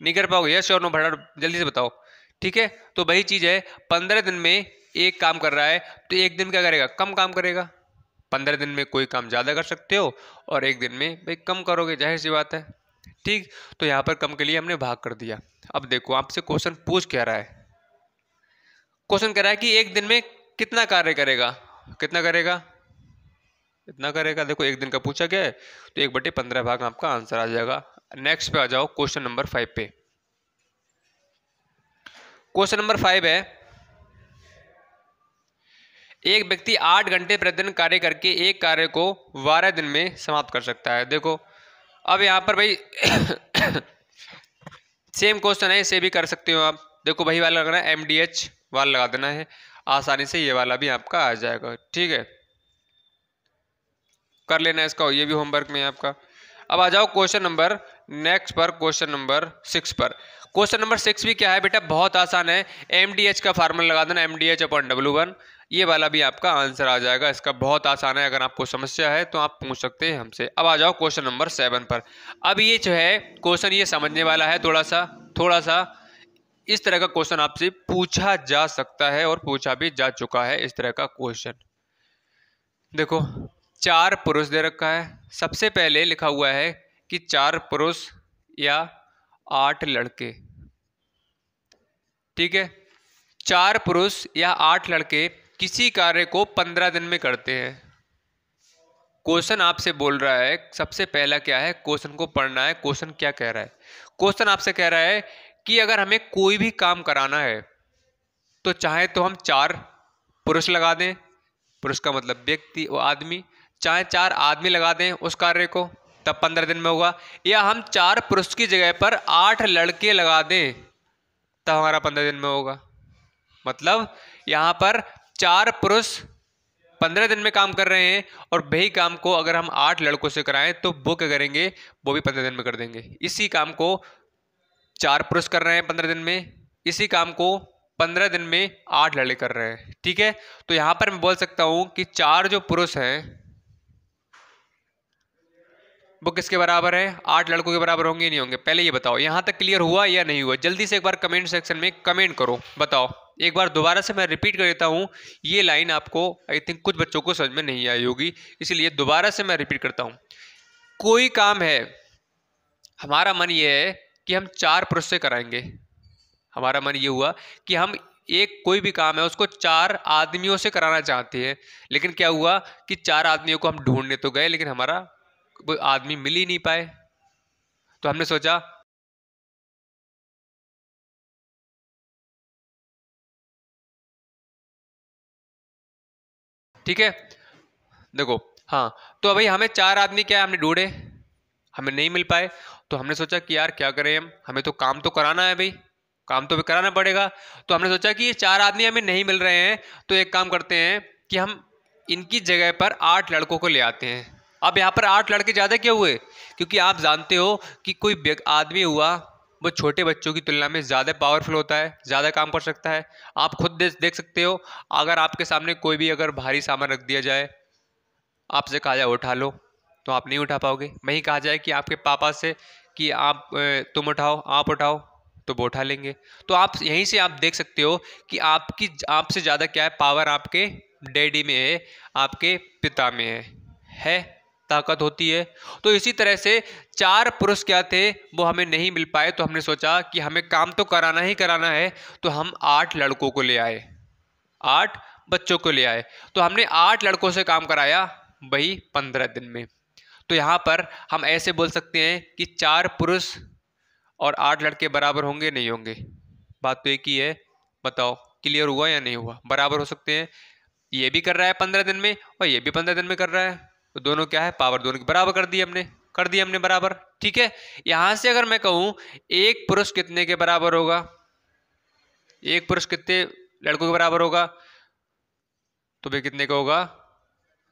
नहीं कर पाओगे, यस और नो, फटाफट जल्दी से बताओ। ठीक है, तो वही चीज है, 15 दिन में एक काम कर रहा है, तो एक दिन क्या करेगा, कम काम करेगा। 15 दिन में कोई काम ज्यादा कर सकते हो और एक दिन में भाई कम करोगे, जाहिर सी बात है। ठीक, तो यहाँ पर कम के लिए हमने भाग कर दिया। अब देखो आपसे क्वेश्चन पूछ क्या रहा है, क्वेश्चन कह रहा है कि एक दिन में कितना कार्य करेगा, कितना करेगा, इतना करेगा। देखो एक दिन का पूछा गया है, तो 1/15 भाग आपका आंसर आ जाएगा। नेक्स्ट पे आ जाओ, क्वेश्चन नंबर 5 पे। क्वेश्चन नंबर 5 है, एक व्यक्ति 8 घंटे प्रतिदिन कार्य करके एक कार्य को 12 दिन में समाप्त कर सकता है। देखो अब यहाँ पर भाई सेम क्वेश्चन है, इसे भी कर सकते हो आप। देखो वही वाला लगाना है, MDH वाला लगा देना है, आसानी से ये वाला भी आपका आ जाएगा। ठीक है, कर लेना इसका, ये भी होमवर्क में है आपका। अब आ जाओ क्वेश्चन नंबर नेक्स्ट पर, क्वेश्चन नंबर 6 पर। क्वेश्चन नंबर 6 भी क्या है बेटा, बहुत आसान है, MDH का फार्मूला लगा देना, MDH/W1, ये वाला भी आपका आंसर आ जाएगा। इसका बहुत आसान है, अगर आपको समस्या है तो आप पूछ सकते हैं हमसे। अब आ जाओ क्वेश्चन नंबर 7 पर। अब ये जो है क्वेश्चन ये समझने वाला है, थोड़ा सा इस तरह का क्वेश्चन आपसे पूछा जा सकता है और पूछा भी जा चुका है इस तरह का क्वेश्चन। देखो 4 पुरुष दे रखा है, सबसे पहले लिखा हुआ है कि 4 पुरुष या 8 लड़के। ठीक है, 4 पुरुष या 8 लड़के किसी कार्य को 15 दिन में करते हैं। क्वेश्चन आपसे बोल रहा है, सबसे पहला क्या है, क्वेश्चन को पढ़ना है। क्वेश्चन क्या कह रहा है? क्वेश्चन आपसे कह रहा है कि अगर हमें कोई भी काम कराना है तो चाहे तो हम 4 पुरुष लगा दें, पुरुष का मतलब व्यक्ति वो आदमी, चाहे 4 आदमी लगा दें उस कार्य को, तब 15 दिन में होगा, या हम 4 पुरुष की जगह पर 8 लड़के लगा दें तब हमारा 15 दिन में होगा। मतलब यहां पर 4 पुरुष 15 दिन में काम कर रहे हैं और वही काम को अगर हम 8 लड़कों से कराएं तो वो क्या करेंगे, वो भी 15 दिन में कर देंगे। इसी काम को 4 पुरुष कर रहे हैं 15 दिन में, इसी काम को 15 दिन में 8 लड़के कर रहे हैं। ठीक है, तो यहां पर मैं बोल सकता हूं कि 4 जो पुरुष हैं वो किसके बराबर है, 8 लड़कों के बराबर होंगे नहीं होंगे? पहले ये बताओ, यहां तक क्लियर हुआ या नहीं हुआ? जल्दी से एक बार कमेंट सेक्शन में कमेंट करो, बताओ। एक बार दोबारा से मैं रिपीट कर देता हूं, ये लाइन आपको आई थिंक कुछ बच्चों को समझ में नहीं आई होगी, इसलिए दोबारा से मैं रिपीट करता हूं। कोई काम है, हमारा मन ये है कि हम 4 पुरुष से कराएंगे, हमारा मन ये हुआ कि हम एक कोई भी काम है उसको 4 आदमियों से कराना चाहते हैं, लेकिन क्या हुआ कि 4 आदमियों को हम ढूंढने तो गए लेकिन हमारा कोई आदमी मिल ही नहीं पाए, तो हमने सोचा ठीक है, देखो हाँ, तो भाई हमें 4 आदमी क्या है हमने ढूंढे, हमें नहीं मिल पाए, तो हमने सोचा कि यार क्या करें, हम हमें तो काम तो कराना है भाई, काम तो भी कराना पड़ेगा। तो हमने सोचा कि ये 4 आदमी हमें नहीं मिल रहे हैं, तो एक काम करते हैं कि हम इनकी जगह पर 8 लड़कों को ले आते हैं। अब यहाँ पर 8 लड़के ज़्यादा क्यों हुए? क्योंकि आप जानते हो कि कोई आदमी हुआ वो छोटे बच्चों की तुलना में ज़्यादा पावरफुल होता है, ज़्यादा काम कर सकता है। आप खुद देख सकते हो, अगर आपके सामने कोई भी अगर भारी सामान रख दिया जाए, आपसे कहा जाए उठा लो, तो आप नहीं उठा पाओगे। वहीं कहा जाए कि आपके पापा से कि आप तुम उठाओ, आप उठाओ, तो वो उठा लेंगे। तो आप यहीं से आप देख सकते हो कि आपसे ज़्यादा क्या है पावर, आपके डैडी में है, आपके पिता में है ताकत होती है। तो इसी तरह से 4 पुरुष क्या थे वो हमें नहीं मिल पाए, तो हमने सोचा कि हमें काम तो कराना ही कराना है, तो हम 8 लड़कों को ले आए, 8 बच्चों को ले आए। तो हमने 8 लड़कों से काम कराया, वही 15 दिन में। तो यहाँ पर हम ऐसे बोल सकते हैं कि 4 पुरुष और 8 लड़के बराबर होंगे नहीं होंगे? बात तो एक ही है, बताओ क्लियर हुआ या नहीं हुआ? बराबर हो सकते हैं, ये भी कर रहा है 15 दिन में और ये भी 15 दिन में कर रहा है, तो दोनों क्या है, पावर दोनों की बराबर कर दी हमने बराबर। ठीक है, यहां से अगर मैं कहूं एक पुरुष कितने के बराबर होगा, एक पुरुष कितने लड़कों के बराबर होगा, तो भाई कितने का होगा,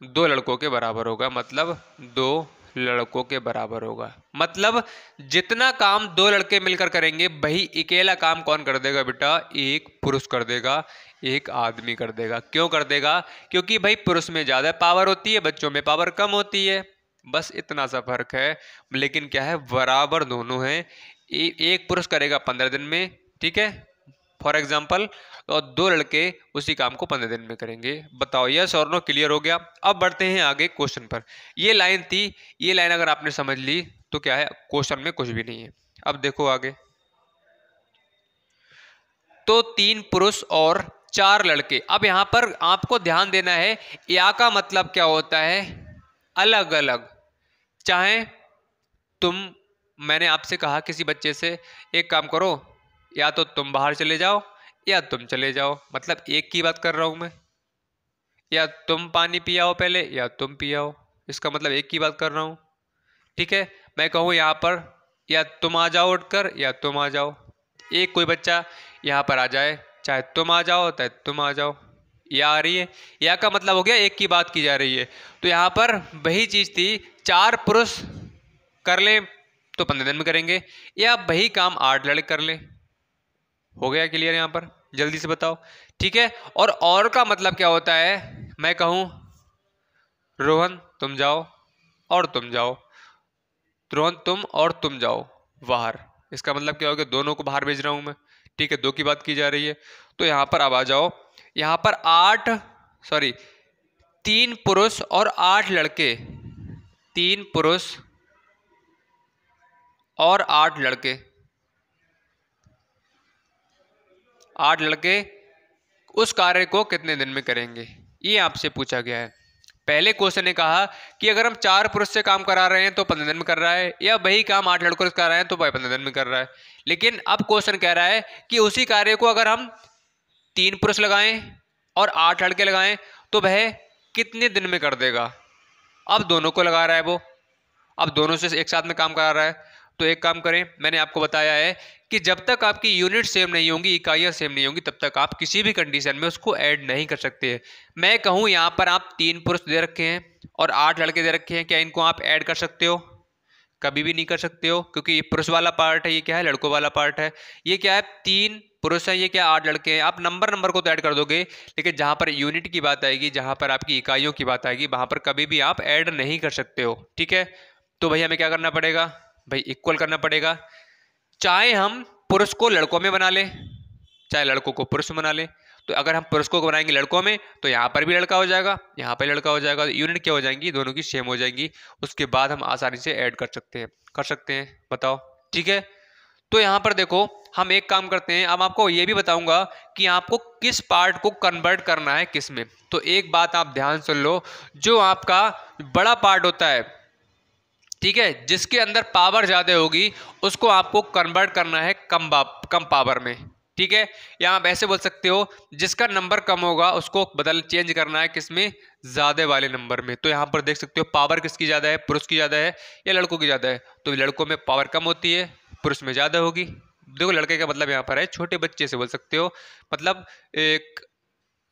2 लड़कों के बराबर होगा। मतलब 2 लड़कों के बराबर होगा, मतलब जितना काम 2 लड़के मिलकर करेंगे वही अकेला काम कौन कर देगा बेटा, एक पुरुष कर देगा, एक आदमी कर देगा। क्यों कर देगा? क्योंकि भाई पुरुष में ज्यादा पावर होती है, बच्चों में पावर कम होती है, बस इतना सा फर्क है। लेकिन क्या है, बराबर दोनों हैं। एक पुरुष करेगा 15 दिन में, ठीक है, फॉर एग्जाम्पल, और 2 लड़के उसी काम को 15 दिन में करेंगे। बताओ यस और नो, क्लियर हो गया? अब बढ़ते हैं आगे क्वेश्चन पर। ये लाइन थी, ये लाइन अगर आपने समझ ली तो क्या है, क्वेश्चन में कुछ भी नहीं है। अब देखो आगे, तो 3 पुरुष और 4 लड़के। अब यहां पर आपको ध्यान देना है, या का मतलब क्या होता है, अलग अलग। चाहे तुम, मैंने आपसे कहा किसी बच्चे से एक काम करो, या तो तुम बाहर चले जाओ या तुम चले जाओ, मतलब एक की बात कर रहा हूं मैं, या तुम पानी पियाओ पहले या तुम पियाओ, इसका मतलब एक की बात कर रहा हूं। ठीक है, मैं कहूं यहां पर या तुम आ जाओ उठकर या तुम आ जाओ, एक कोई बच्चा यहां पर आ जाए, चाहे तुम आ जाओ चाहे तुम आ जाओ, या आ रही है, या का मतलब हो गया एक की बात की जा रही है। तो यहां पर वही चीज थी, 4 पुरुष कर ले तो 15 दिन में करेंगे, या वही काम 8 लड़के कर ले। हो गया क्लियर यहां पर? जल्दी से बताओ। ठीक है, और का मतलब क्या होता है, मैं कहूं रोहन तुम जाओ और तुम जाओ, रोहन तुम और तुम जाओ बाहर, इसका मतलब क्या हो गया, दोनों को बाहर भेज रहा हूं मैं। ठीक है, 2 की बात की जा रही है। तो यहां पर अब आ जाओ, यहां पर 3 पुरुष और 8 लड़के, 3 पुरुष और 8 लड़के, 8 लड़के उस कार्य को कितने दिन में करेंगे, ये आपसे पूछा गया है। पहले क्वेश्चन ने कहा कि अगर हम 4 पुरुष से काम करा रहे हैं तो 15 दिन में कर रहा है, या वही काम 8 लड़कों से कर रहे हैं तो भाई 15 दिन में कर रहा है। लेकिन अब क्वेश्चन कह रहा है कि उसी कार्य को अगर हम 3 पुरुष लगाएं और 8 लड़के लगाएं तो वह कितने दिन में कर देगा। अब दोनों को लगा रहा है वो, अब दोनों से एक साथ में काम करा रहा है। तो एक काम करें, मैंने आपको बताया है कि जब तक आपकी यूनिट सेम नहीं होंगी, इकाइयां सेम नहीं होंगी, तब तक आप किसी भी कंडीशन में उसको ऐड नहीं कर सकते। मैं कहूं यहाँ पर आप 3 पुरुष दे रखे हैं और 8 लड़के दे रखे हैं, क्या इनको आप ऐड कर सकते हो? कभी भी नहीं कर सकते हो, क्योंकि ये पुरुष वाला पार्ट है, ये क्या है, लड़कों वाला पार्ट है। ये क्या है, 3 पुरुष है, ये क्या 8 लड़के हैं। आप नंबर को तो ऐड कर दोगे, लेकिन जहां पर यूनिट की बात आएगी, जहां पर आपकी इकाइयों की बात आएगी, वहां पर कभी भी आप ऐड नहीं कर सकते हो। ठीक है, तो भाई हमें क्या करना पड़ेगा, भाई इक्वल करना पड़ेगा। चाहे हम पुरुष को लड़कों में बना ले, चाहे लड़कों को पुरुष में बना ले। तो अगर हम पुरुषों को बनाएंगे लड़कों में तो यहाँ पर भी लड़का हो जाएगा, यहाँ पर लड़का हो जाएगा, यूनिट क्या हो जाएंगी, दोनों की सेम हो जाएंगी। उसके बाद हम आसानी से ऐड कर सकते हैं, बताओ। ठीक है, तो यहाँ पर देखो हम एक काम करते हैं, अब आपको ये भी बताऊंगा कि आपको किस पार्ट को कन्वर्ट करना है किस में। तो एक बात आप ध्यान सुन लो, जो आपका बड़ा पार्ट होता है, ठीक है, जिसके अंदर पावर ज्यादा होगी, उसको आपको कन्वर्ट करना है कम पावर में। ठीक है, या आप ऐसे बोल सकते हो, जिसका नंबर कम होगा उसको चेंज करना है किसमें, ज्यादा वाले नंबर में। तो यहाँ पर देख सकते हो पावर किसकी ज्यादा है, पुरुष की ज्यादा है या लड़कों की ज्यादा है। तो लड़कों में पावर कम होती है, पुरुष में ज्यादा होगी। देखो लड़के का मतलब यहाँ पर है छोटे बच्चे से बोल सकते हो, मतलब एक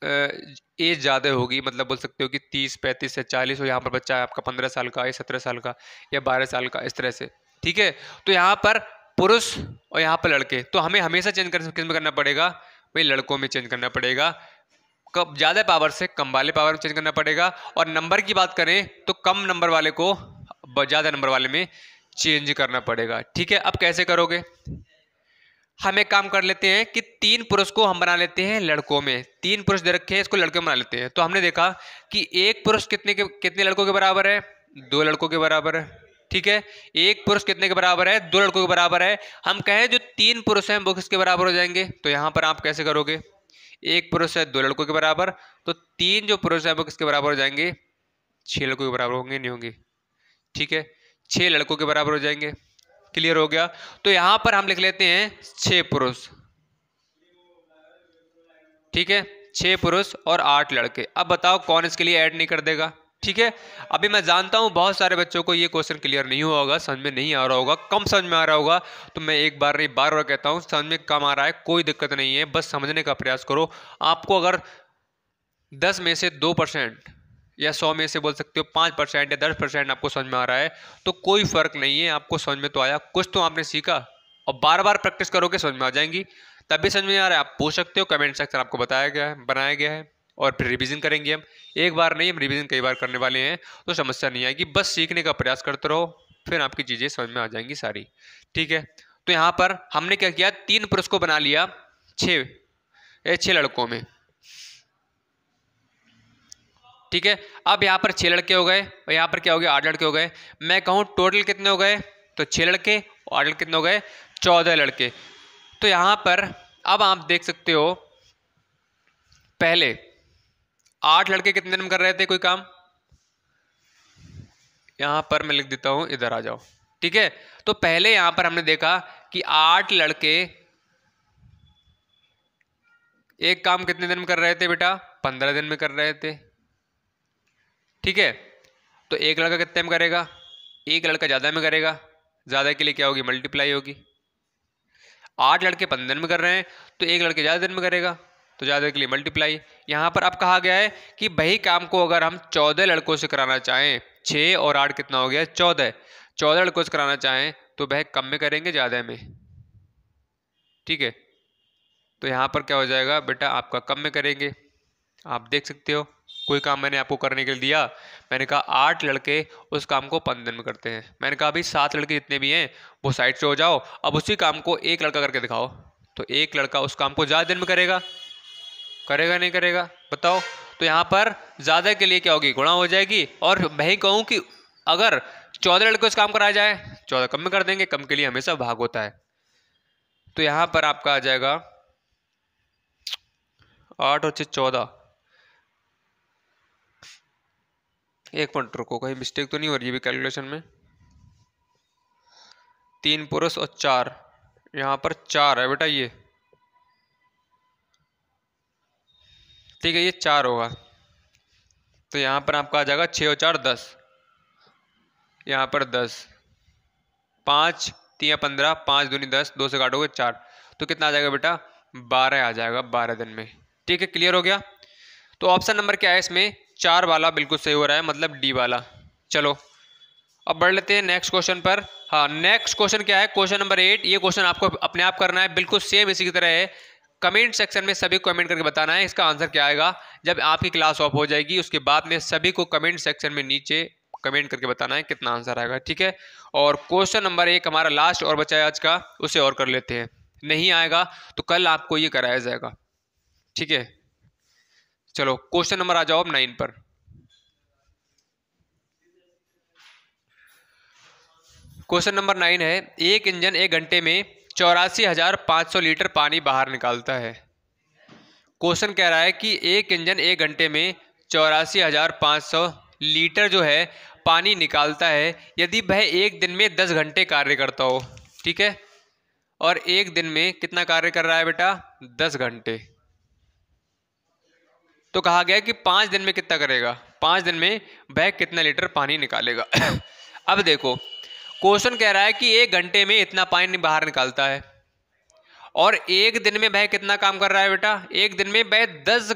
एज ज़्यादा होगी, मतलब बोल सकते हो कि 30 35 से 40 हो। यहाँ पर बच्चा है आपका 15 साल का या 17 साल का या 12 साल का, इस तरह से। ठीक है, तो यहाँ पर पुरुष और यहाँ पर लड़के, तो हमें हमेशा चेंज किस में करना पड़ेगा, भाई लड़कों में चेंज करना पड़ेगा। कब ज़्यादा पावर से कम वाले पावर में चेंज करना पड़ेगा। और नंबर की बात करें तो कम नंबर वाले को ज़्यादा नंबर वाले में चेंज करना पड़ेगा। ठीक है, अब कैसे करोगे, हम एक काम कर लेते हैं कि 3 पुरुष को हम बना लेते हैं लड़कों में। 3 पुरुष दे रखे हैं, इसको लड़के में बना लेते हैं। तो हमने देखा कि एक पुरुष कितने लड़कों के बराबर है, 2 लड़कों के बराबर है। ठीक है, एक पुरुष कितने के बराबर है, 2 लड़कों के बराबर है। हम कहें जो 3 पुरुष हैं वो किसके बराबर हो जाएंगे, तो यहाँ पर आप कैसे करोगे, एक पुरुष है 2 लड़कों के बराबर, तो 3 जो पुरुष है वो किसके बराबर हो जाएंगे, 6 लड़कों के बराबर होंगे, नहीं होंगे। ठीक है, 6 लड़कों के बराबर हो जाएंगे। क्लियर हो गया, तो यहां पर हम लिख लेते हैं 6 पुरुष। ठीक है, 6 पुरुष और 8 लड़के। अब बताओ कौन इसके लिए ऐड नहीं कर देगा। ठीक है, अभी मैं जानता हूं बहुत सारे बच्चों को ये क्वेश्चन क्लियर नहीं हुआ होगा, समझ में नहीं आ रहा होगा, कम समझ में आ रहा होगा। तो मैं एक बार नहीं बार बार कहता हूं, समझ में कम आ रहा है कोई दिक्कत नहीं है, बस समझने का प्रयास करो। आपको अगर 10 में से 2% या 100 में से बोल सकते हो 5% या 10% आपको समझ में आ रहा है, तो कोई फर्क नहीं है, आपको समझ में तो आया, कुछ तो आपने सीखा। और बार बार प्रैक्टिस करोगे समझ में आ जाएंगी। तब भी समझ में आ रहा है आप पूछ सकते हो, कमेंट सेक्शन आपको बताया गया है, बनाया गया है। और फिर रिवीजन करेंगे हम, एक बार नहीं हम रिवीजन कई बार करने वाले हैं, तो समस्या नहीं आएगी, बस सीखने का प्रयास करते रहो, फिर आपकी चीज़ें समझ में आ जाएंगी सारी। ठीक है, तो यहाँ पर हमने क्या किया, 3 पुरुष को बना लिया 6 लड़कों में। ठीक है, अब यहाँ पर 6 लड़के हो गए और यहाँ पर क्या हो गया, 8 लड़के हो गए। मैं कहूँ टोटल कितने हो गए, तो 6 लड़के और 8 लड़के कितने हो गए, 14 लड़के। तो यहाँ पर अब आप देख सकते हो, पहले 8 लड़के कितने दिन में कर रहे थे कोई काम, यहाँ पर मैं लिख देता हूँ, इधर आ जाओ। ठीक है, तो पहले यहाँ पर हमने देखा कि 8 लड़के एक काम कितने दिन में कर रहे थे बेटा, 15 दिन में कर रहे थे। ठीक है, तो एक लड़का कितने में करेगा, एक लड़का ज़्यादा में करेगा, ज़्यादा के लिए क्या होगी, मल्टीप्लाई होगी। 8 लड़के 15 दिन में कर रहे हैं, तो एक लड़के ज़्यादा दिन में करेगा, तो ज़्यादा के लिए मल्टीप्लाई। यहाँ पर अब कहा गया है कि वही काम को अगर हम 14 लड़कों से कराना चाहें, 6 और 8 कितना हो गया, 14 लड़कों से कराना चाहें तो वह कम में करेंगे ज़्यादा में। ठीक है, तो यहाँ पर क्या हो जाएगा बेटा, आपका कम में करेंगे। आप देख सकते हो, कोई काम मैंने आपको करने के लिए दिया, मैंने कहा 8 लड़के उस काम को 15 दिन में करते हैं, मैंने कहा भाई 7 लड़के जितने भी हैं वो साइड से हो जाओ, अब उसी काम को एक लड़का करके दिखाओ। तो एक लड़का उस काम को ज़्यादा दिन में करेगा, करेगा नहीं करेगा, बताओ। तो यहाँ पर ज़्यादा के लिए क्या होगी, गुणा हो जाएगी। और मैं ही कहूँ कि अगर 14 लड़के उस काम कराया जाए, 14 कम में कर देंगे, कम के लिए हमेशा भाग होता है। तो यहाँ पर आपका आ जाएगा 8 और 6 14, एक मिनट रुको, कहीं मिस्टेक तो नहीं हो रही है कैलकुलेशन में। 3 पुरुष और 4, यहाँ पर 4 है बेटा ये, ठीक है, ये 4 होगा। तो यहाँ पर आपका आ जाएगा 6 और 4 10, यहाँ पर 10, 5 3 15, 5 दूनी 10, 2 से काटोगे 4, तो कितना आ जाएगा बेटा 12 आ जाएगा 12 दिन में। ठीक है, क्लियर हो गया। तो ऑप्शन नंबर क्या है इसमें, 4 वाला बिल्कुल सही हो रहा है, मतलब डी वाला। चलो अब बढ़ लेते हैं नेक्स्ट क्वेश्चन पर। हाँ, नेक्स्ट क्वेश्चन क्या है, क्वेश्चन नंबर 8। ये क्वेश्चन आपको अपने आप करना है, बिल्कुल सेम इसी की तरह है। कमेंट सेक्शन में सभी को कमेंट करके बताना है इसका आंसर क्या आएगा। जब आपकी क्लास ऑफ हो जाएगी उसके बाद में सभी को कमेंट सेक्शन में नीचे कमेंट करके बताना है कितना आंसर आएगा, ठीक है। और क्वेश्चन नंबर 1 हमारा लास्ट और बचा है आज का, उसे और कर लेते हैं। नहीं आएगा तो कल आपको ये कराया जाएगा, ठीक है। चलो क्वेश्चन नंबर आ जाओ अब 9 पर। क्वेश्चन नंबर 9 है, एक इंजन 1 घंटे में 84,500 लीटर पानी बाहर निकालता है। क्वेश्चन कह रहा है कि एक इंजन 1 घंटे में 84,500 लीटर जो है पानी निकालता है यदि वह एक दिन में 10 घंटे कार्य करता हो, ठीक है। और एक दिन में कितना कार्य कर रहा है बेटा 10 घंटे। तो कहा गया कि 5 दिन में कितना करेगा, 5 दिन में वह कितना लीटर पानी निकालेगा। अब देखो क्वेश्चन कह रहा है कि 1 घंटे में इतना पानी बाहर निकालता है और एक दिन में वह कितना काम कर रहा है बेटा, एक दिन में वह 10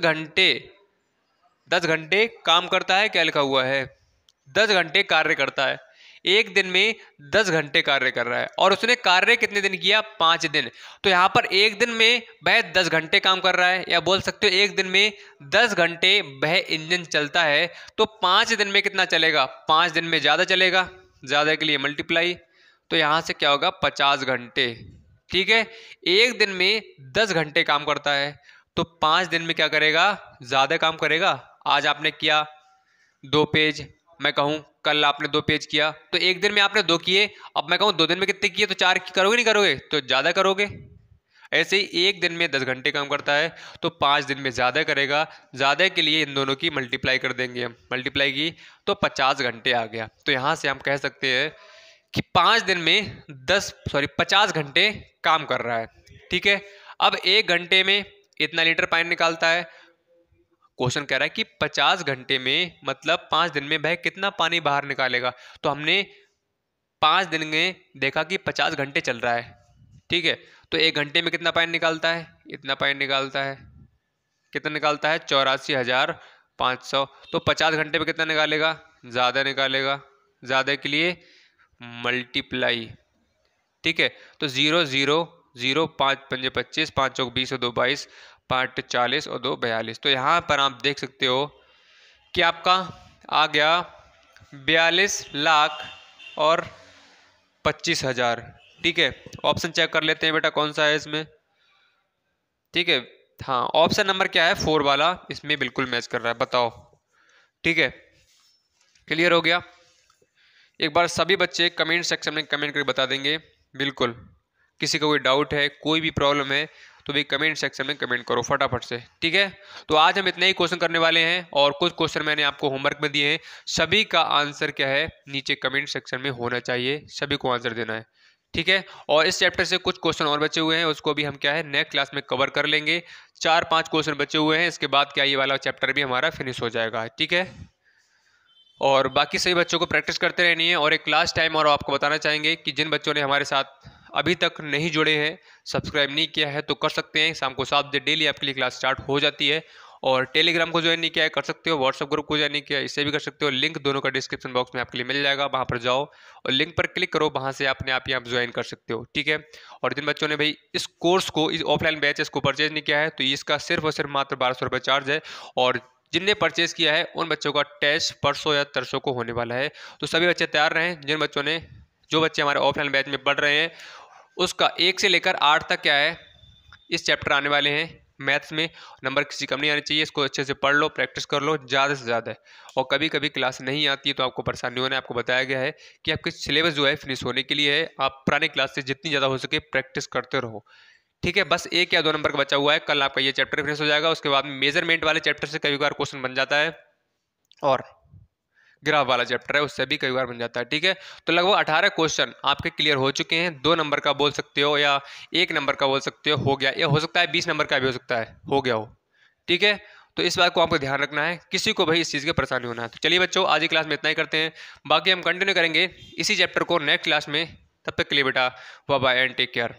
घंटे काम करता है। क्या लिखा हुआ है, 10 घंटे कार्य करता है। एक दिन में 10 घंटे कार्य कर रहा है और उसने कार्य कितने दिन किया, 5 दिन। तो यहां पर एक दिन में वह 10 घंटे काम कर रहा है, या बोल सकते हो एक दिन में 10 घंटे वह इंजन चलता है। तो 5 दिन में कितना चलेगा, 5 दिन में ज्यादा चलेगा, ज्यादा के लिए मल्टीप्लाई। तो यहां से क्या होगा 50 घंटे, ठीक है। एक दिन में 10 घंटे काम करता है तो 5 दिन में क्या करेगा, ज्यादा काम करेगा। आज आपने किया 2 पेज, मैं कहूं कल आपने 2 पेज किया, तो एक दिन में आपने 2 किए। अब मैं कहूं 2 दिन में कितने किए, तो 4 करोगे नहीं करोगे, तो ज्यादा करोगे। ऐसे ही एक दिन में 10 घंटे काम करता है तो 5 दिन में ज्यादा करेगा। ज्यादा के लिए इन दोनों की मल्टीप्लाई कर देंगे हम, मल्टीप्लाई की तो 50 घंटे आ गया। तो यहां से हम कह सकते हैं कि 5 दिन में 50 घंटे काम कर रहा है, ठीक है। अब 1 घंटे में इतना लीटर पानी निकालता है। क्वेश्चन कह रहा है कि 50 घंटे में मतलब 5 दिन में वह कितना पानी बाहर निकालेगा। तो हमने 5 दिन में देखा कि 50 घंटे चल रहा है, ठीक है। तो 1 घंटे में कितना पानी निकालता है, इतना पानी निकालता है। कितना निकालता है 84,500। तो 50 घंटे में कितना निकालेगा, ज्यादा निकालेगा। ज्यादा के लिए मल्टीप्लाई, ठीक है। तो 0 0 0, 5 पंजे 25, 5 चौक 20 और 2 22, 5 40 और 2 42। तो यहाँ पर आप देख सकते हो कि आपका आ गया 42 लाख और 25,000, ठीक है। ऑप्शन चेक कर लेते हैं बेटा कौन सा है इसमें, ठीक है। हाँ, ऑप्शन नंबर क्या है 4 वाला, इसमें बिल्कुल मैच कर रहा है, बताओ, ठीक है। क्लियर हो गया। एक बार सभी बच्चे कमेंट सेक्शन में कमेंट करके बता देंगे, बिल्कुल। किसी का कोई डाउट है, कोई भी प्रॉब्लम है तो भी कमेंट सेक्शन में कमेंट करो फटाफट से, ठीक है। तो आज हम इतने ही क्वेश्चन करने वाले हैं और कुछ क्वेश्चन मैंने आपको होमवर्क में दिए हैं। सभी का आंसर क्या है नीचे कमेंट सेक्शन में होना चाहिए, सभी को आंसर देना है, ठीक है। और इस चैप्टर से कुछ क्वेश्चन और बचे हुए हैं, उसको भी हम क्या है नेक्स्ट क्लास में कवर कर लेंगे। 4-5 क्वेश्चन बचे हुए हैं, इसके बाद क्या ये वाला चैप्टर भी हमारा फिनिश हो जाएगा, ठीक है। और बाकी सभी बच्चों को प्रैक्टिस करते रहनी है। और एक लास्ट टाइम और आपको बताना चाहेंगे कि जिन बच्चों ने हमारे साथ अभी तक नहीं जुड़े हैं, सब्सक्राइब नहीं किया है, तो कर सकते हैं। शाम को 7 बजे डेली आपके लिए क्लास स्टार्ट हो जाती है। और टेलीग्राम को ज्वाइन नहीं किया है कर सकते हो, व्हाट्सएप ग्रुप को ज्वाइन नहीं किया इससे भी कर सकते हो। लिंक दोनों का डिस्क्रिप्शन बॉक्स में आपके लिए मिल जाएगा, वहाँ पर जाओ और लिंक पर क्लिक करो, वहाँ से अपने आप ही आप ज्वाइन कर सकते हो, ठीक है। और जिन बच्चों ने भाई इस कोर्स को, इस ऑफलाइन बैच इसको परचेज नहीं किया है, तो इसका सिर्फ और सिर्फ मात्र 1200 रुपये चार्ज है। और जिनने परचेज किया है उन बच्चों का टेस्ट परसों या तरसों को होने वाला है। तो सभी बच्चे तैयार रहें। जिन बच्चों ने, जो बच्चे हमारे ऑफलाइन बैच में पढ़ रहे हैं, उसका 1 से लेकर 8 तक क्या है इस चैप्टर आने वाले हैं मैथ्स में। नंबर किसी कम नहीं आनी चाहिए, इसको अच्छे से पढ़ लो, प्रैक्टिस कर लो ज़्यादा से ज़्यादा। और कभी कभी क्लास नहीं आती है तो आपको परेशानी होना है। आपको बताया गया है कि आपके सिलेबस जो है फिनिश होने के लिए है, आप पुराने क्लास से जितनी ज़्यादा हो सके प्रैक्टिस करते रहो, ठीक है। बस 1 या 2 नंबर का बचा हुआ है, कल आपका ये चैप्टर फिनिश हो जाएगा। उसके बाद मेजरमेंट वाले चैप्टर से कभी बार क्वेश्चन बन जाता है और ग्राफ वाला चैप्टर है, उससे भी कई बार बन जाता है। ठीक है, तो लगभग 18 क्वेश्चन आपके क्लियर हो चुके हैं। 2 नंबर का बोल सकते हो या 1 नंबर का बोल सकते हो गया, या हो सकता है 20 नंबर का भी हो सकता है, हो गया हो। ठीक है, तो इस बात को आपको ध्यान रखना है, किसी को भाई इस चीज़ की परेशानी होना है। तो चलिए बच्चों, आज की क्लास में इतना ही करते हैं, बाकी हम कंटिन्यू करेंगे इसी चैप्टर को नेक्स्ट क्लास में। तब तक के लिए बेटा bye bye and take care.